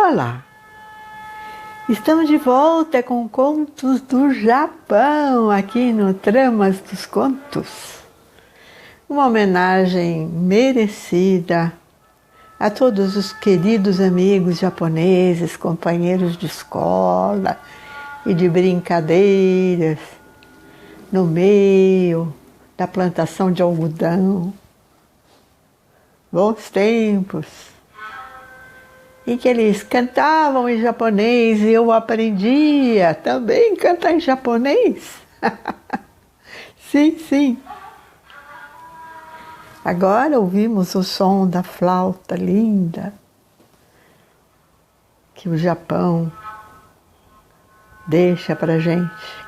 Olá! Estamos de volta com contos do Japão, aqui no Tramas dos Contos. Uma homenagem merecida a todos os queridos amigos japoneses, companheiros de escola e de brincadeiras no meio da plantação de algodão. Bons tempos em que eles cantavam em japonês e eu aprendia também a cantar em japonês. Sim, sim. Agora ouvimos o som da flauta linda que o Japão deixa pra gente.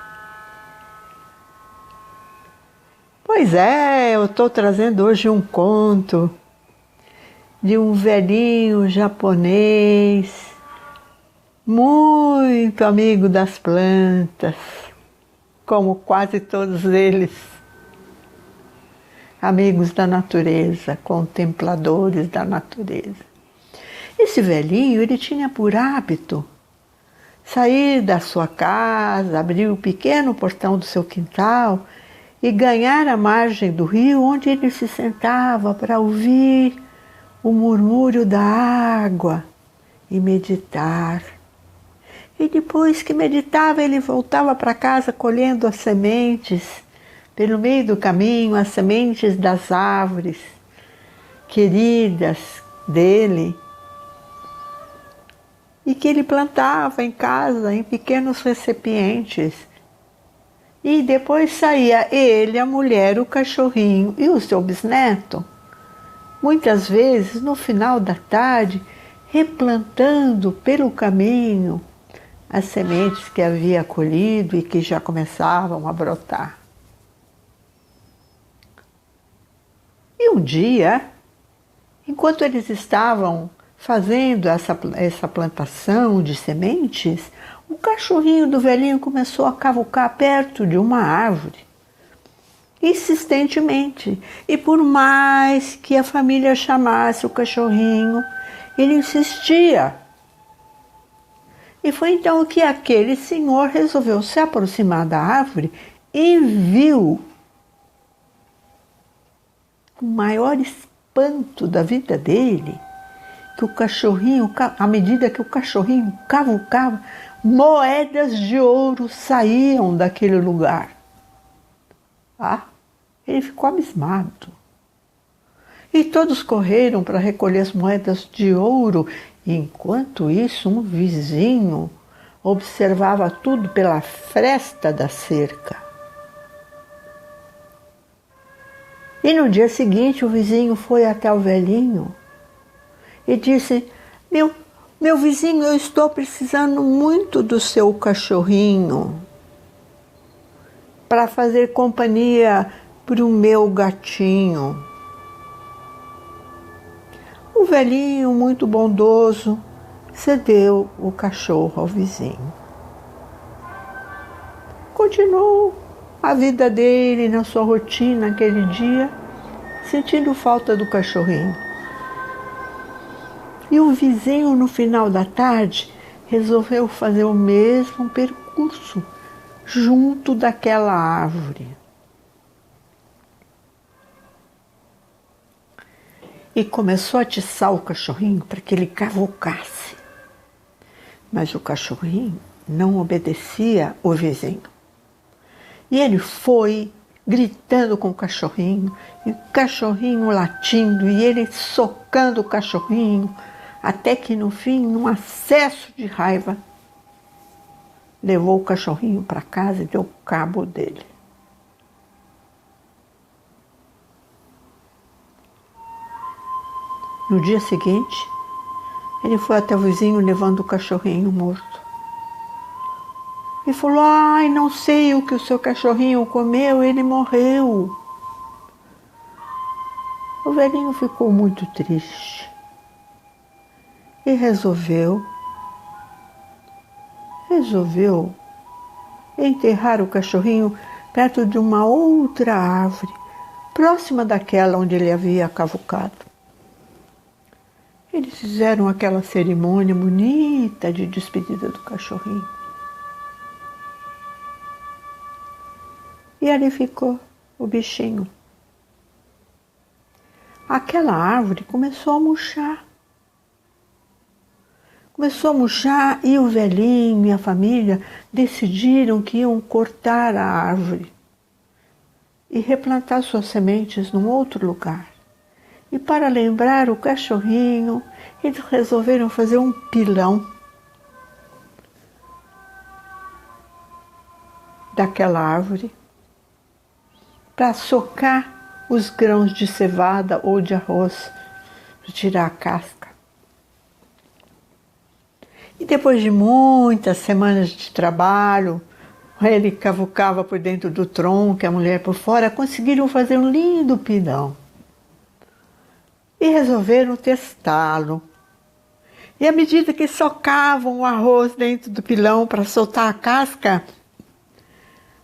Pois é, eu estou trazendo hoje um conto de um velhinho japonês, muito amigo das plantas, como quase todos eles, amigos da natureza, contempladores da natureza. Esse velhinho, ele tinha por hábito sair da sua casa, abrir o pequeno portão do seu quintal e ganhar a margem do rio, onde ele se sentava para ouvir o murmúrio da água e meditar. E depois que meditava, ele voltava para casa colhendo as sementes, pelo meio do caminho, as sementes das árvores queridas dele, e que ele plantava em casa, em pequenos recipientes. E depois saía ele, a mulher, o cachorrinho e o seu bisneto, muitas vezes, no final da tarde, replantando pelo caminho as sementes que havia colhido e que já começavam a brotar. E um dia, enquanto eles estavam fazendo essa plantação de sementes, o cachorrinho do velhinho começou a cavucar perto de uma árvore, insistentemente, e por mais que a família chamasse o cachorrinho, ele insistia. E foi então que aquele senhor resolveu se aproximar da árvore e viu, com o maior espanto da vida dele, que o cachorrinho, à medida que o cachorrinho cavucava, moedas de ouro saíam daquele lugar. Ele ficou abismado. E todos correram para recolher as moedas de ouro. E enquanto isso, um vizinho observava tudo pela fresta da cerca. E no dia seguinte, o vizinho foi até o velhinho e disse: Meu vizinho, eu estou precisando muito do seu cachorrinho para fazer companhia para o meu gatinho. O velhinho, muito bondoso, cedeu o cachorro ao vizinho. Continuou a vida dele na sua rotina aquele dia, sentindo falta do cachorrinho. E o vizinho, no final da tarde, resolveu fazer o mesmo percurso junto daquela árvore. E começou a atiçar o cachorrinho para que ele cavucasse. Mas o cachorrinho não obedecia o vizinho. E ele foi gritando com o cachorrinho, e o cachorrinho latindo, e ele socando o cachorrinho, até que no fim, num acesso de raiva, levou o cachorrinho para casa e deu cabo dele. No dia seguinte, ele foi até o vizinho levando o cachorrinho morto. E falou: não sei o que o seu cachorrinho comeu, ele morreu. O velhinho ficou muito triste e resolveu enterrar o cachorrinho perto de uma outra árvore, próxima daquela onde ele havia cavucado. Eles fizeram aquela cerimônia bonita de despedida do cachorrinho. E ali ficou o bichinho. Aquela árvore começou a murchar. Começou a murchar e o velhinho e a família decidiram que iam cortar a árvore e replantar suas sementes num outro lugar. E para lembrar o cachorrinho, eles resolveram fazer um pilão daquela árvore para socar os grãos de cevada ou de arroz, para tirar a casca. E depois de muitas semanas de trabalho, ele cavucava por dentro do tronco, a mulher por fora, conseguiram fazer um lindo pilão. E resolveram testá-lo. E à medida que socavam o arroz dentro do pilão para soltar a casca,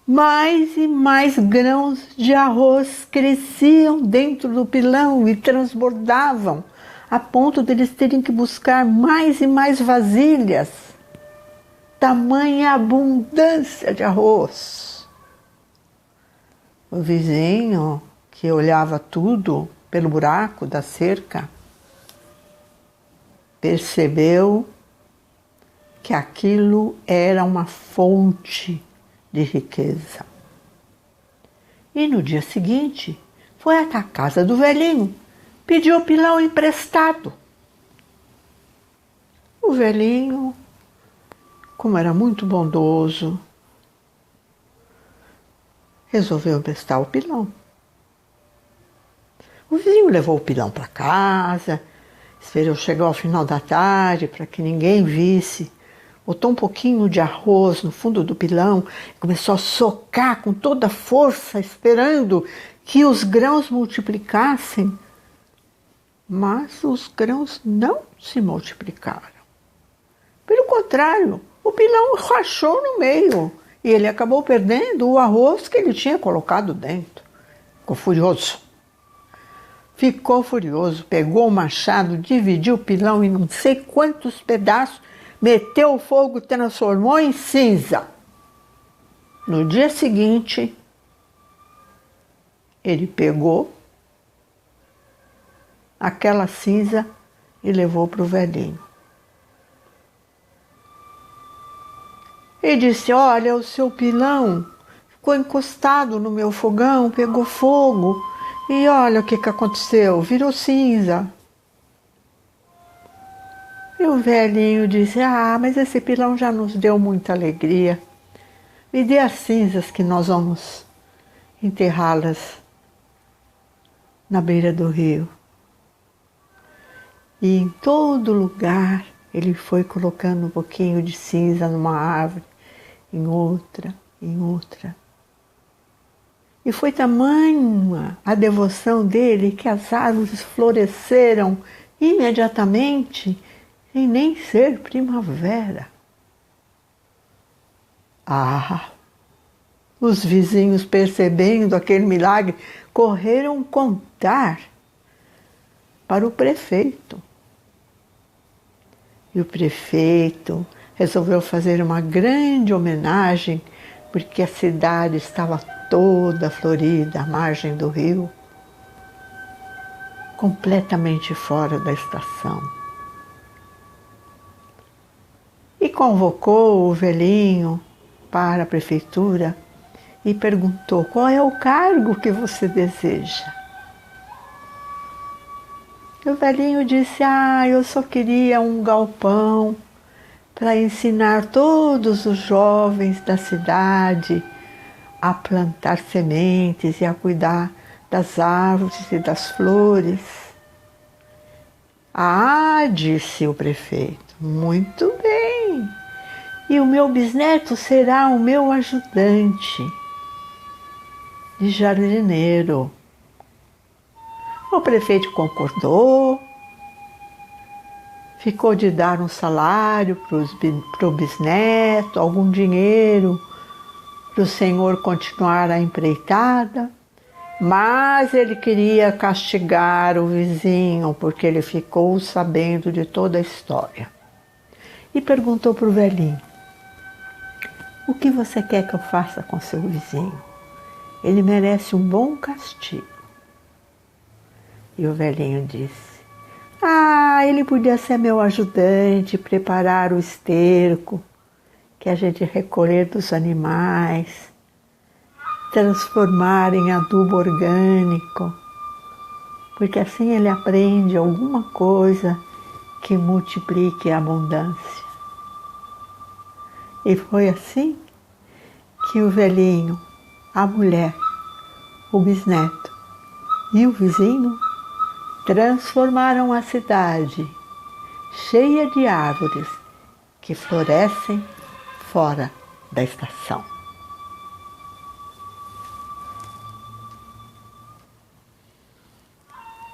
mais e mais grãos de arroz cresciam dentro do pilão e transbordavam, a ponto de eles terem que buscar mais e mais vasilhas. Tamanha abundância de arroz. O vizinho, que olhava tudo pelo buraco da cerca, percebeu que aquilo era uma fonte de riqueza. E no dia seguinte foi até a casa do velhinho, pediu o pilão emprestado. O velhinho, como era muito bondoso, resolveu emprestar o pilão. O vizinho levou o pilão para casa, esperou chegar ao final da tarde para que ninguém visse, botou um pouquinho de arroz no fundo do pilão e começou a socar com toda a força, esperando que os grãos multiplicassem. Mas os grãos não se multiplicaram. Pelo contrário, o pilão rachou no meio e ele acabou perdendo o arroz que ele tinha colocado dentro. Ficou furioso, pegou o machado, dividiu o pilão em não sei quantos pedaços, meteu o fogo, transformou em cinza. No dia seguinte, ele pegou aquela cinza e levou para o velhinho. E disse: olha, o seu pilão ficou encostado no meu fogão, pegou fogo. E olha o que aconteceu, virou cinza. E o velhinho disse: mas esse pilão já nos deu muita alegria. Me dê as cinzas que nós vamos enterrá-las na beira do rio. E em todo lugar ele foi colocando um pouquinho de cinza numa árvore, em outra, em outra. E foi tamanha a devoção dele que as árvores floresceram imediatamente, sem nem ser primavera. Os vizinhos, percebendo aquele milagre, correram contar para o prefeito. E o prefeito resolveu fazer uma grande homenagem, porque a cidade estava toda florida à margem do rio, completamente fora da estação. E convocou o velhinho para a prefeitura e perguntou: qual é o cargo que você deseja? E o velhinho disse: eu só queria um galpão para ensinar todos os jovens da cidade a plantar sementes e a cuidar das árvores e das flores. Disse o prefeito, muito bem. E o meu bisneto será o meu ajudante de jardineiro. O prefeito concordou, ficou de dar um salário para o bisneto, algum dinheiro para o senhor continuar a empreitada, Mas ele queria castigar o vizinho, porque ele ficou sabendo de toda a história. E perguntou para o velhinho: o que você quer que eu faça com seu vizinho? Ele merece um bom castigo. E o velhinho disse: ele podia ser meu ajudante, preparar o esterco que a gente recolher dos animais, transformar em adubo orgânico, porque assim ele aprende alguma coisa que multiplique a abundância. E foi assim que o velhinho, a mulher, o bisneto e o vizinho transformaram a cidade cheia de árvores que florescem fora da estação.